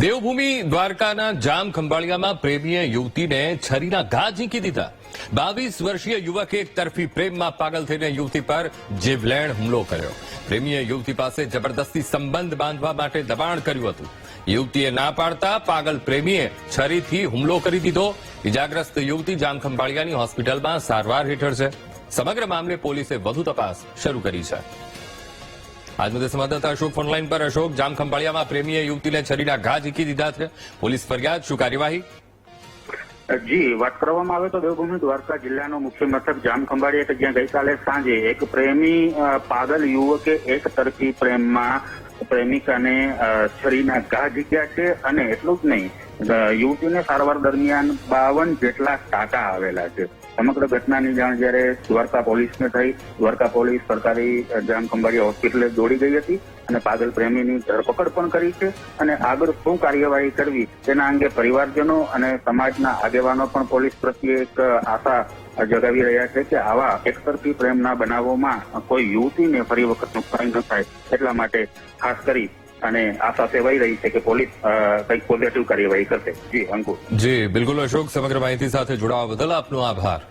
દેવભૂમિ દ્વારકાના જામ ખંભાળિયામાં પ્રેમીએ યુવતીને છરીના ઘા ઝીંકી દીધા। 22 વર્ષીય યુવકે એક તરફી પ્રેમમાં પાગલ થઈને યુવતી પર જીવલેણ હુમલો કર્યો। પ્રેમીએ યુવતી પાસે જબરદસ્તી સંબંધ બાંધવા માટે દબાણ કર્યું હતું। યુવતીએ ના પાડતા પાગલ પ્રેમીએ છરીથી હુમલો કરી દીધો। ઇજાગ્રસ્ત યુવતી જામ ખંભાળિયાની હોસ્પિટલમાં સારવાર હેઠળ છે। સમગ્ર મામલે પોલીસે વધુ તપાસ શરૂ કરી છે। આજ મુદ્દે સંવાદદાતા અશોક ફોનલાઈન પર। અશોક, જામ ખંભાળિયામાં પ્રેમીએ યુવતીને છરીના ઘા ઝીંકી દીધા છે। પોલીસ ફરિયાદ, શું કાર્યવાહી? જી, વાત કરવામાં આવે તો દેવભૂમિ દ્વારકા જિલ્લાનો મુખ્ય મથક જામ ખંભાળિયા કે જ્યાં ગઈકાલે સાંજે એક પ્રેમી પાગલ યુવકે એક તરફી પ્રેમમાં પ્રેમિકાને છરીના ઘા ઝીંક્યા છે અને એટલું જ નહીં, યુવતીને સારવાર દરમિયાન 52 જેટલા ટાંકા આવેલા છે। સમગ્ર ઘટનાની જાણ જ્યારે દ્વારકા પોલીસને થઈ, દ્વારકા પોલીસ સરકારી જામ ખંભાળિયા હોસ્પિટલે દોડી ગઈ હતી અને પાગલ પ્રેમીની ધરપકડ પણ કરી છે। અને આગળ શું કાર્યવાહી કરવી તેના અંગે પરિવારજનો અને સમાજના આગેવાનો પણ પોલીસ પ્રત્યે એક આશા જગાવી રહ્યા છે કે આવા એકતરફી પ્રેમના બનાવોમાં કોઈ યુવતીને ફરી વખત નુકસાન ન થાય એટલા માટે ખાસ કરી અને આશા સેવાઈ રહી છે કે પોલીસ કંઈક પોઝિટિવ કાર્યવાહી કરશે। જી અંકુર। જી બિલકુલ અશોક, સમગ્ર માહિતી સાથે જોડાવા બદલ આપનો આભાર।